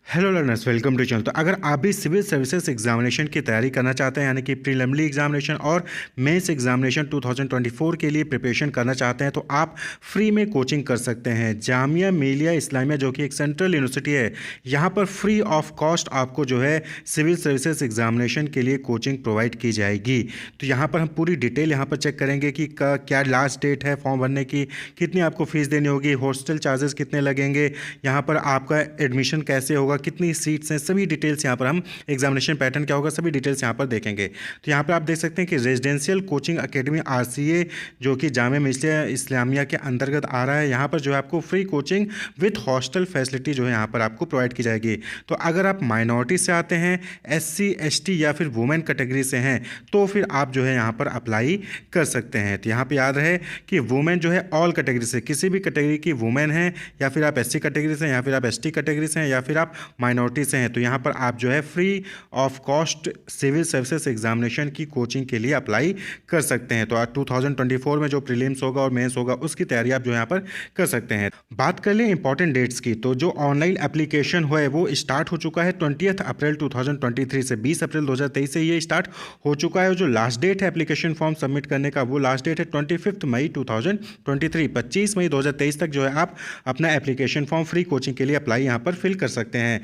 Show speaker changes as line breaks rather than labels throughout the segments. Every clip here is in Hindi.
Hello learners, welcome to channel. तो अगर आप भी सिविल सर्विसेज एग्जामिनेशन की तैयारी करना चाहते हैं, यानी कि प्रीलिमिनरी एग्जामिनेशन और मेंस एग्जामिनेशन 2024 के लिए प्रिपरेशन करना चाहते हैं, तो आप फ्री में कोचिंग कर सकते हैं। जामिया मिलिया इस्लामिया जो कि एक सेंट्रल यूनिवर्सिटी है, यहाँ पर फ्री ऑफ कॉस्ट आपको जो है सिविल सर्विसेज एग्जामिनेशन के लिए कोचिंग प्रोवाइड की जाएगी। तो यहाँ पर हम पूरी डिटेल यहाँ पर चेक करेंगे कि क्या लास्ट डेट है फॉर्म भरने की, कितनी आपको फीस देनी होगी, हॉस्टल चार्जेस कितने लगेंगे, यहाँ पर आपका एडमिशन कैसे होगा, कितनी सीट्स हैं, सभी डिटेल्स यहाँ पर हम एग्जामिनेशन पैटर्न क्या होगा, सभी डिटेल्स यहाँ पर देखेंगे। तो यहाँ पर आप देख सकते हैं कि रेजिडेंशियल कोचिंग एकेडमी RCA जो कि जामिया मिलिया इस्लामिया के अंतर्गत आ रहा है, यहाँ पर जो है आपको free coaching with hostel facility जो है यहाँ पर आपको प्रोवाइड की जाएगी। तो अगर आप माइनॉरिटी से आते हैं, SC ST या फिर वुमेन कैटेगरी से हैं, तो फिर आप जो है यहाँ पर अप्लाई कर सकते हैं। तो यहाँ पर याद रहे कि वुमेन जो है ऑल कैटेगरी से, किसी भी कैटेगरी की वुमेन है, या फिर आप SC कैटेगरी से, या फिर आप ST कैटेगरी से हैं, या फिर आप माइनॉरिटी से हैं, तो यहाँ पर आप जो है free of cost civil services examination की कोचिंग के लिए अप्लाई कर सकते हैं। तो आज 2024 में जो प्रीलिम्स होगा और मेंस होगा उसकी तैयारी आप जो यहाँ पर कर सकते हैं। बात कर लें इंपॉर्टेंट डेट्स की, तो जो ऑनलाइन एप्लीकेशन है वो स्टार्ट हो चुका है 20 अप्रैल 2023 से। 20 अप्रैल 2023 से ये स्टार्ट हो चुका है। जो लास्ट डेट है एप्लीकेशन फॉर्म सबमिट करने का, वो लास्ट डेट है 25 मई 2023। 25 मई 2023 तक जो है आप अपना एप्लीकेशन फॉर्म फ्री कोचिंग के लिए अप्लाई यहाँ पर फिल कर सकते हैं।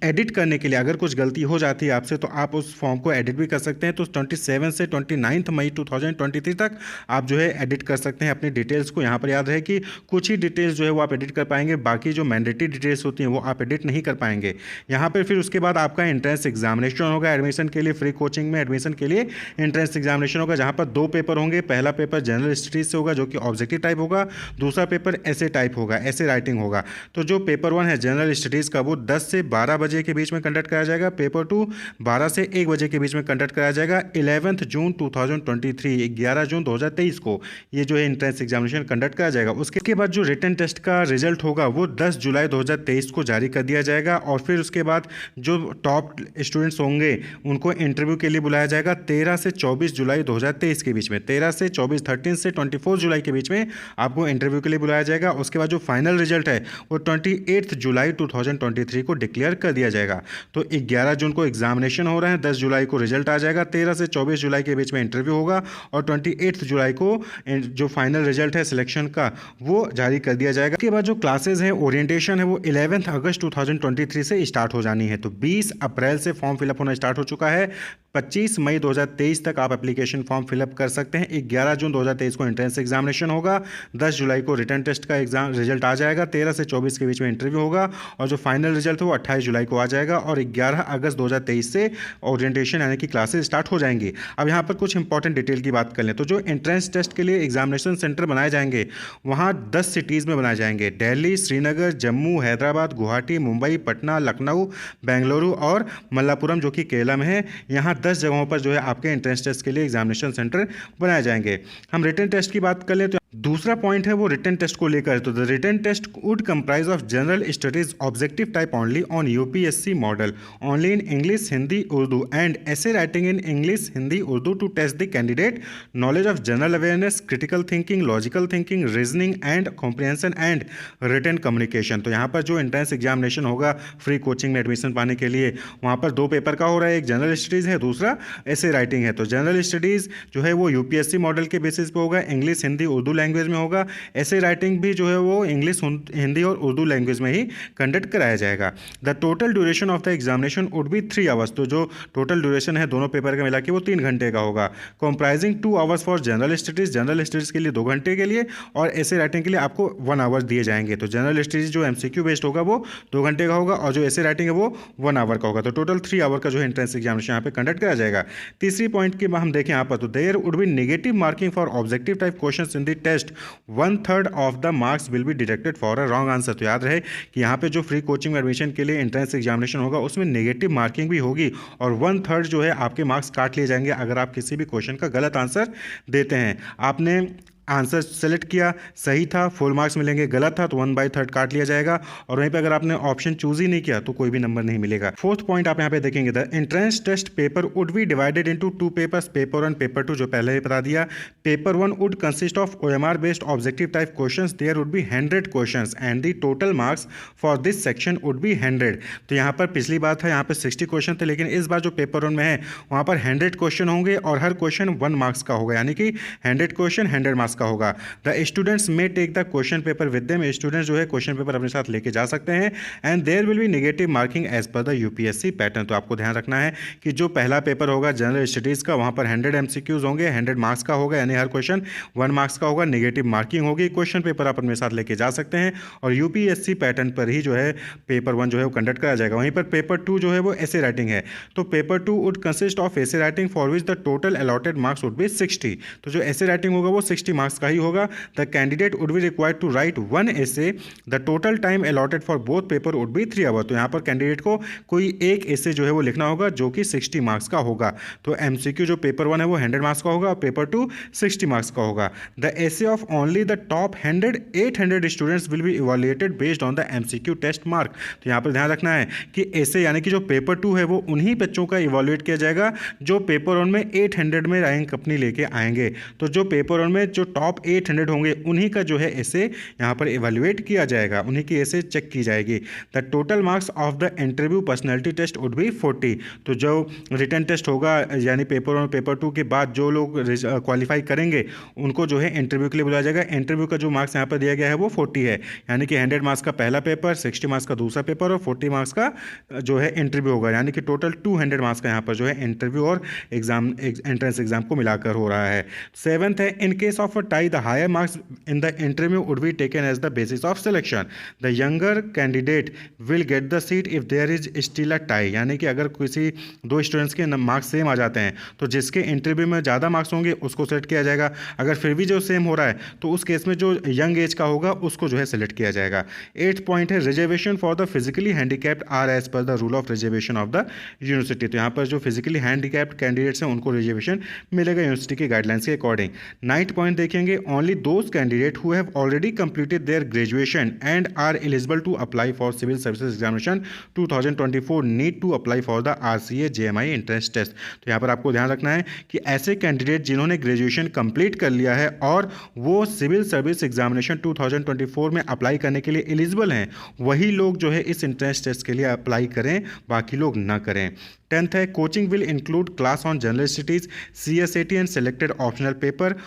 एडिट करने के लिए अगर कुछ गलती हो जाती है आपसे, तो आप उस फॉर्म को एडिट भी कर सकते हैं। तो 27 से 29 मई 2023 तक आप जो है एडिट कर सकते हैं अपनी डिटेल्स को। यहाँ पर याद रहे कि कुछ ही डिटेल्स जो है वो आप एडिट कर पाएंगे, बाकी जो मैंडेटरी डिटेल्स होती हैं वो आप एडिट नहीं कर पाएंगे। यहाँ पर फिर उसके बाद आपका एंट्रेंस एग्जामिनेशन होगा एडमिशन के लिए। फ्री कोचिंग में एडमिशन के लिए एंट्रेंस एग्जामिनेशन होगा, जहाँ पर 2 पेपर होंगे। पहला पेपर जनरल स्टडीज से होगा जो कि ऑब्जेक्टिव टाइप होगा, दूसरा पेपर ऐसे टाइप होगा, ऐसे राइटिंग होगा। तो जो पेपर 1 है जनरल स्टडीज़ का, वो 10 से 12 बजे के बीच में कंडक्ट कराया जाएगा। पेपर 2 12 से 1 बजे के बीच में कंडक्ट कराया जाएगा। 11 जून 2023 11 जून 2023 को ये जो है एंट्रेंस एग्जामिनेशन कंडक्ट कराया जाएगा। उसके बाद जो रिटन टेस्ट का रिजल्ट होगा वो 10 जुलाई 2023 को जारी कर दिया जाएगा। और फिर उसके बाद जो टॉप स्टूडेंट्स होंगे उनको इंटरव्यू के लिए बुलाया जाएगा 13 से 24 जुलाई 2023 के बीच में। 13 से 24 13 से 24 जुलाई के बीच में आपको इंटरव्यू के लिए बुलाया जाएगा। उसके बाद जो फाइनल रिजल्ट है वो 28 जुलाई 2023 को डिक्लेयर कर दिया जाएगा। तो 11 जून को एग्जामिनेशन हो रहा है, 10 जुलाई को रिजल्ट आ जाएगा, 13 से 24 जुलाई के बीच में इंटरव्यू होगा और 28 जुलाई को जो फाइनल रिजल्ट है सिलेक्शन का वो जारी कर दिया जाएगा। उसके बाद जो क्लासेस हैं, ओरिएंटेशन है, वो 11 अगस्त 2023 से स्टार्ट हो जानी है। तो 20 अप्रैल से फॉर्म फिलअप होना स्टार्ट हो चुका है। 25 मई 2023 तक आप एप्लीकेशन फॉर्म फिलअप कर सकते हैं। 11 जून 2023 को एंट्रेंस एग्जामिनेशन होगा, 10 जुलाई को रिटर्न टेस्ट का एग्जाम रिजल्ट आ जाएगा, 13 से 24 के बीच में इंटरव्यू होगा और जो फाइनल रिजल्ट है वो 28 जुलाई को आ जाएगा और 11 अगस्त 2023 से ओरिएंटेशन यानी कि क्लासेस स्टार्ट हो जाएंगी। अब यहाँ पर कुछ इंपॉर्टेंट डिटेल की बात कर लें तो जो एंट्रेंस टेस्ट के लिए एग्जामिनेशन सेंटर बनाए जाएंगे वहाँ 10 सिटीज़ में बनाए जाएंगे। दिल्ली, श्रीनगर, जम्मू, हैदराबाद, गुवाहाटी, मुंबई, पटना, लखनऊ, बेंगलुरु और मल्लापुरम जो कि केरला में है। यहाँ 10 जगहों पर जो है आपके एंट्रेंस टेस्ट के लिए एग्जामिनेशन सेंटर बनाए जाएंगे। हम रिटन टेस्ट की बात कर लें तो दूसरा पॉइंट है वो रिटन टेस्ट को लेकर। तो the written test would comprise of general studies objective type only on UPSC model only in English, Hindi, Urdu and essay writing in English, Hindi, Urdu to test the candidate knowledge of general awareness, critical thinking, logical thinking, reasoning and comprehension and written communication. तो यहाँ पर जो एंट्रेंस एग्जामिनेशन होगा फ्री कोचिंग में एडमिशन पाने के लिए, वहाँ पर 2 पेपर का हो रहा है, एक जनरल स्टडीज़ है, दूसरा ऐसे राइटिंग है। तो जनरल स्टडीज़ जो है वो UPSC मॉडल के बेसिस पे होगा, इंग्लिश, हिंदी, उर्दू लैंग्वेज में होगा। ऐसे राइटिंग भी जो है वो इंग्लिश, हिंदी और उर्दू लैंग्वेज में ही कंडक्ट कराया जाएगा। The total duration of the examination would be 3 hours. तो जो टोटल ड्यूरेशन है दोनों पेपर का मिला के वो 3 घंटे का होगा। Comprising 2 hours for general studies, general studies के लिए 2 घंटे के लिए और ऐसे राइटिंग के लिए आपको 1 आवर दिए जाएंगे। तो जनरल स्टडीज़ जो MCQ बेस्ड होगा वो 2 घंटे का होगा और जो ऐसे राइटिंग है वो 1 आवर का होगा। तो टोटल 3 आवर का जो है एंट्रेंस एग्जामिनेशन यहाँ पे कंडक्ट कराया जाएगा। तीसरी पॉइंट की हम देखें यहाँ पर, तो there would be negative marking for objective type questions in the test, 1/3 of the marks will be deducted for a wrong answer. तो याद रहे कि यहाँ पे जो फ्री कोचिंग में एडमिशन के लिए एंट्रेंस एग्जामिनेशन होगा उसमें नेगेटिव मार्किंग भी होगी और 1/3 जो है आपके मार्क्स काट लिए जाएंगे अगर आप किसी भी क्वेश्चन का गलत आंसर देते हैं। आपने आंसर सेलेक्ट किया, सही था फुल मार्क्स मिलेंगे, गलत था तो 1/3 काट लिया जाएगा, और वहीं पे अगर आपने ऑप्शन चूज ही नहीं किया तो कोई भी नंबर नहीं मिलेगा। फोर्थ पॉइंट आप यहाँ पे देखेंगे, the entrance test paper would be divided into 2 papers, paper 1 paper 2, जो पहले ही बता दिया। Paper 1 would consist of OMR based objective type questions, there would be 100 questions and the total marks for this section would be 100। तो यहाँ पर पिछली बार था यहाँ पर 60 क्वेश्चन थे, लेकिन इस बार जो पेपर 1 में है वहाँ पर 100 क्वेश्चन होंगे और हर क्वेश्चन 1 मार्क्स का होगा, यानी कि 100 क्वेश्चन 100 मार्क्स का होगा। The students may take the question paper with them, students जो है क्वेश्चन पेपर अपने साथ लेके जा सकते हैं। And there will be negative marking as per the UPSC pattern. तो आपको ध्यान रखना है कि जो पहला पेपर होगा जनरल स्टडीज़ का, वहाँ पर 100 MCQs होंगे, 100 मार्क्स का होगा, यानी हर क्वेश्चन 1 मार्क्स का होगा, नेगेटिव मार्किंग होगी, क्वेश्चन पेपर आप अपने साथ लेके जा सकते हैं और यूपीएससी पैटर्न पर ही जो है पेपर 1 जो है वो कंडक्ट कराया जाएगा। वहीं पर पेपर 2 जो है वो ऐसे राइटिंग है, तो पेपर 2 वुड कंसिस्ट ऑफ ऐसे writing for which the total allotted marks would be 60। तो जो ऐसे राइटिंग होगा वो 60 मार्क्स का ही होगा। The candidate would be required to write one essay. The total time allotted for both paper would be 3 hours। तो यहाँ पर कैंडिडेट को कोई एक essay जो है वो लिखना होगा जो कि 60 मार्क्स का होगा। तो MCQ जो पेपर 1 है वो 100 मार्क्स का होगा और पेपर 2 60 मार्क्स का होगा। The essay of only the top 800 students will be evaluated based on the MCQ test mark। तो यहाँ पर ध्यान रखना है कि essay यानी कि जो पेपर 2 है वो उन्हीं बच्चों का इवैल्यूएट किया जाएगा जो पेपर 1 में 800 में रैंक अपनी लेके आएंगे। तो जो पेपर 1 में जो टॉप 800 होंगे उन्हीं का जो है ऐसे यहाँ पर इवैल्यूएट किया जाएगा, उन्हीं की ऐसे चेक की जाएगी। The total marks of the interview personality test would be 40। तो जो रिटन टेस्ट होगा यानी पेपर 1 पेपर 2 के बाद जो लोग क्वालिफाई करेंगे उनको जो है इंटरव्यू के लिए बुलाया जाएगा। इंटरव्यू का जो मार्क्स यहाँ पर दिया गया है वो 40 है, यानी कि 100 मार्क्स का पहला पेपर, 60 मार्क्स का दूसरा पेपर और 40 मार्क्स का जो है इंटरव्यू होगा, यानी कि टोटल 200 मार्क्स का यहाँ पर जो है इंटरव्यू और एग्जाम एंट्रेंस एग्जाम को मिलाकर हो रहा है। 7th है, in case of a tie the higher marks in the interview would be taken as the basis of selection. The younger candidate will get the seat if there is still a tie। यानी कि अगर किसी दो स्टूडेंट्स के मार्क्स सेम आ जाते हैं तो जिसके इंटरव्यू में ज़्यादा मार्क्स होंगे उसको सेलेक्ट किया जाएगा। अगर फिर भी जो सेम हो रहा है तो उस केस में जो यंग एज का होगा उसको जो है सेलेक्ट किया जाएगा। 8th पॉइंट है, reservation for the physically handicapped are as per the rule of reservation of the university. तो यहाँ पर जो फिजिकली हैंडीकैप्ड कैंडिडेट्स हैं उनको रिजर्वेशन मिलेगा यूनिवर्सिटी के गाइडलाइंस के अकॉर्डिंग। 9th पॉइंट देखेंगे, only those candidate who have already completed their graduation and are eligible to apply for civil services examination 2024 need to apply for the RCA JMI entrance test। तो यहाँ पर आपको ध्यान रखना है कि ऐसे कैंडिडेट जिन्होंने ग्रेजुएशन कंप्लीट कर लिया है और वो सिविल सर्विस एग्जामिनेशन 2024 में अप्लाई करने के लिए एलिजिबल हैं, वही लोग जो है इस एंट्रेंस टेस्ट के लिए अप्लाई करें, बाकी लोग ना करें। 10th है, coaching will include class on general studies, CSAT and selected optional paper,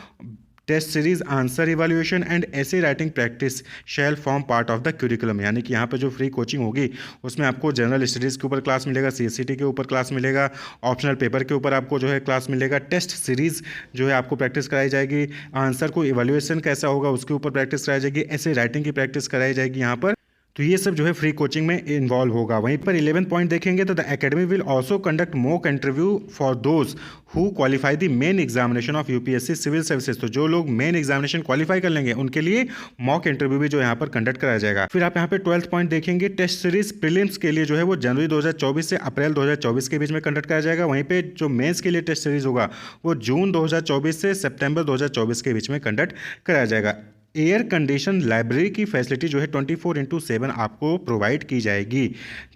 test series, answer evaluation and essay writing practice shall form part of the curriculum. यानी कि यहाँ पे जो फ्री कोचिंग होगी उसमें आपको जनरल स्टडीज़ के ऊपर क्लास मिलेगा, CSAT के ऊपर क्लास मिलेगा, ऑप्शनल पेपर के ऊपर आपको जो है क्लास मिलेगा, टेस्ट सीरीज़ जो है आपको प्रैक्टिस कराई जाएगी, आंसर को इवैल्यूएशन कैसा होगा उसके ऊपर प्रैक्टिस कराई जाएगी, ऐसे राइटिंग की प्रैक्टिस कराई जाएगी यहाँ पर। तो ये सब जो है फ्री कोचिंग में इन्वॉल्व होगा। वहीं पर 11th पॉइंट देखेंगे तो the academy will also conduct mock interview for those who qualify the main examination of UPSC civil services. तो जो लोग मेन एग्जामिनेशन क्वालिफाई कर लेंगे उनके लिए मॉक इंटरव्यू भी जो यहाँ पर कंडक्ट कराया जाएगा। फिर आप यहाँ पे 12th पॉइंट देखेंगे, टेस्ट सीरीज प्रीलिम्स के लिए जो है वो जनवरी 2024 से अप्रैल 2024 के बीच में कंडक्ट कराया जाएगा। वहीं पे जो मेंस के लिए टेस्ट सीरीज होगा वो जून 2024 से सितंबर 2024 के बीच में कंडक्ट कराया जाएगा। एयर कंडीशन लाइब्रेरी की फैसिलिटी जो है 24/7 आपको प्रोवाइड की जाएगी।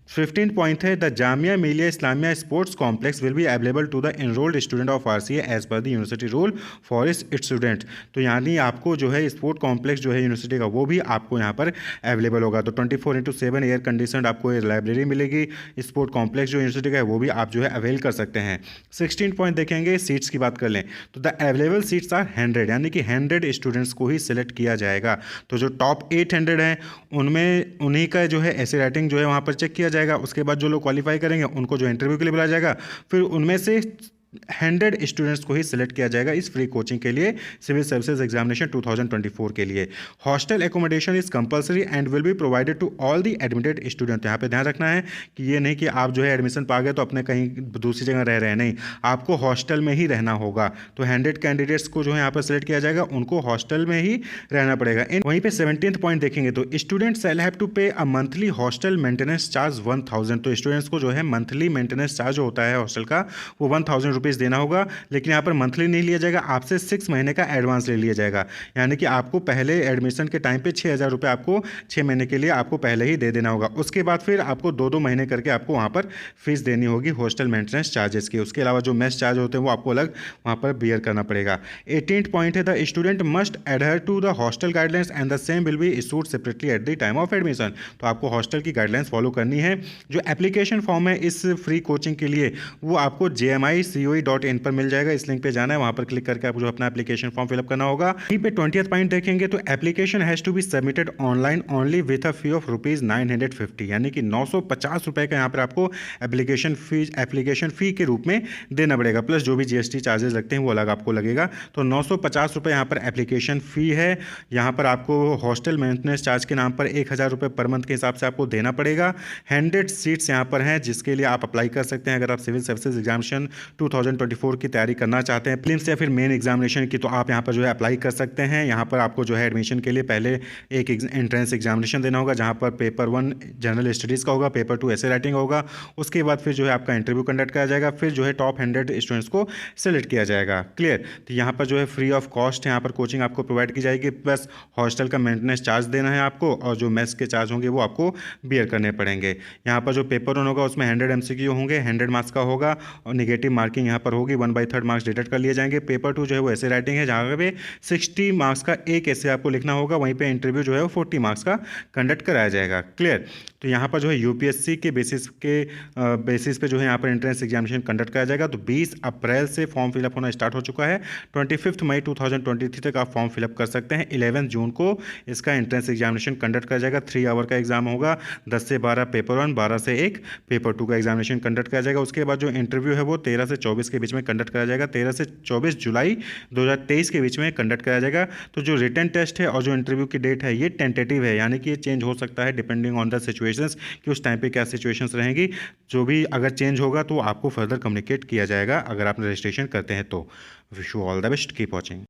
15th पॉइंट है, the Jamia Millia Islamia sports complex will be available to the enrolled student of RCA as per the university rule for its student. तो यानी आपको जो है स्पोर्ट कॉम्प्लेक्स जो है यूनिवर्सिटी का वो भी आपको यहाँ पर अवेलेबल होगा। तो 24/7 एयर कंडीशन आपको लाइब्रेरी मिलेगी, स्पोर्ट कॉम्प्लेक्स जो यूनिवर्सिटी का है वो भी आप जो है अवेल कर सकते हैं। 16th पॉइंट देखेंगे, सीट्स की बात कर लें तो द अवेलेबल सीट्स आर 100, यानी कि 100 स्टूडेंट्स को ही सिलेक्ट किया जाएगा। तो जो टॉप 800 हैं उनमें उन्हीं का जो है ऐसे राइटिंग जो है वहाँ पर चेक किया जाएगा। उसके बाद जो लोग क्वालिफाई करेंगे उनको जो इंटरव्यू के लिए बुलाया जाएगा, फिर उनमें से 100 स्टूडेंट्स को ही सिलेक्ट किया जाएगा इस फ्री कोचिंग के लिए सिविल सर्विसेज एग्जामिनेशन 2024 के लिए। Hostel accommodation is compulsory and will be provided to all the admitted student. यहाँ पे ध्यान रखना है कि ये नहीं कि आप जो है एडमिशन पा गए तो अपने कहीं दूसरी जगह रह रहे हैं, नहीं, आपको हॉस्टल में ही रहना होगा। तो 100 कैंडिडेट्स को जो है यहाँ पर सिलेक्ट किया जाएगा, उनको हॉस्टल में ही रहना पड़ेगा। वहीं पे 17th पॉइंट देखेंगे तो स्टूडेंट शैल हैव टू पे a monthly hostel maintenance charge 1000। तो स्टूडेंट्स को जो है मंथली मेंटेनेंस चार्ज होता है हॉस्टल का वो 1000 रुपीज़ देना होगा, लेकिन यहाँ पर मंथली नहीं लिया जाएगा, आपसे 6 महीने का एडवांस ले लिया जाएगा। यानी कि आपको पहले एडमिशन के टाइम पे 6,000 रुपये आपको 6 महीने के लिए आपको पहले ही दे देना होगा। उसके बाद फिर आपको 2-2 महीने करके आपको वहाँ पर फीस देनी होगी हॉस्टल मेंटेनेंस चार्जेस की। उसके अलावा जो मेस चार्ज होते हैं वो आपको अलग वहाँ पर बियर करना पड़ेगा। 18th पॉइंट है, the student must adhere to the hostel guidelines and the same will be issued separately at the time of admission. तो आपको हॉस्टल की गाइडलाइंस फॉलो करनी है। जो एप्लीकेशन फॉर्म है इस फ्री कोचिंग के लिए वो आपको jmicoe.in पर मिल जाएगा। इस लिंक पे जाना है, वहाँ पर क्लिक करके आपको जो अपना एप्लीकेशन फॉर्म फिलअप करना होगा। यहीं पे 20th पॉइंट देखेंगे तो application has to be submitted online only with a fee of ₹950, यानी कि 950 रुपये का यहाँ पर आपको एप्लीकेशन फ़ी के रूप में देना पड़ेगा, प्लस जो भी GST चार्जेस लगते हैं वो अलग आपको लगेगा। तो 950 रुपये यहाँ पर एप्लीकेशन फ़ी है। यहाँ पर आपको हॉस्टल मेंटेनेंस चार्ज के नाम पर 1,000 रुपये पर मंथ के हिसाब से आपको देना पड़ेगा। 100 सीट्स यहाँ पर हैं जिसके लिए आप अप्लाई कर सकते हैं अगर आप सिविल सर्विसेज एग्जामिनेशन 2024 की तैयारी करना चाहते हैं, प्रीलिम्स या फिर मेन एग्जामिनेशन की, तो आप यहाँ पर जो है अप्लाई कर सकते हैं। यहाँ पर आपको जो है एडमिशन के लिए पहले एक एंट्रेंस एग्जामिनेशन देना होगा, जहाँ पर पेपर 1 जनरल स्टडीज़ का होगा, पेपर 2 ऐसे राइटिंग होगा। उसके बाद फिर जो है आपका इंटरव्यू कंडक्ट किया जाएगा, फिर जो है टॉप 100 स्टूडेंट्स को सेलेक्ट किया जाएगा। क्लियर। तो यहाँ पर जो है फ्री ऑफ कॉस्ट यहाँ पर कोचिंग आपको प्रोवाइड की जाएगी, प्लस हॉस्टल का मेंटेनेंस चार्ज देना है आपको, और जो मेस के चार्ज होंगे वो आपको बियर करने पड़ेंगे। यहाँ पर जो पेपर 1 होगा उसमें 100 MCQ होंगे, 100 मार्क्स का होगा, और निगेटिव मार्किंग यहाँ पर होगी, 1/3 मार्क्स डिडक्ट कर लिए जाएंगे। पेपर 2 जो है वो ऐसे राइटिंग है जहाँ पे 60 मार्क्स का एक ऐसे आपको लिखना होगा, वहीं पे इंटरव्यू जो है वो 40 मार्क्स का कंडक्ट कराया जाएगा। क्लियर। तो यहाँ पर जो है UPSC के बेसिस पे जो है यहाँ पर एंट्रेंस एग्जामिनेशन कंडक्ट कराया जाएगा। तो 20 अप्रैल से फॉर्म फिलअप होना स्टार्ट हो चुका है। 25 मई 2023 तक आप फॉर्म फिलअप कर सकते हैं। 11 जून को इसका एंट्रेंस एग्जामिनेशन कंडक्ट कराया जाएगा। 3 आवर का एग्जाम होगा, 10 से 12 पेपर 1, 12 से 1 पेपर 2 का एग्जामिनेशन कंडक्ट कराया जाएगा। उसके बाद जो इंटरव्यू है वो 13 से 24 के बीच में कंडक्ट कराया जाएगा। 13 से 24 जुलाई 2023 के बीच में कंडक्ट कराया जाएगा। तो जो रिटन टेस्ट है और जो इंटरव्यू की डेट है ये टेंटेटिव है, यानी कि ये चेंज हो सकता है डिपेंडिंग ऑन द सिचुएशंस कि उस टाइम पे क्या सिचुएशंस रहेंगी। जो भी अगर चेंज होगा तो आपको फर्दर कम्युनिकेट किया जाएगा अगर आप रजिस्ट्रेशन करते हैं तो। Wish you all the best, keep watching.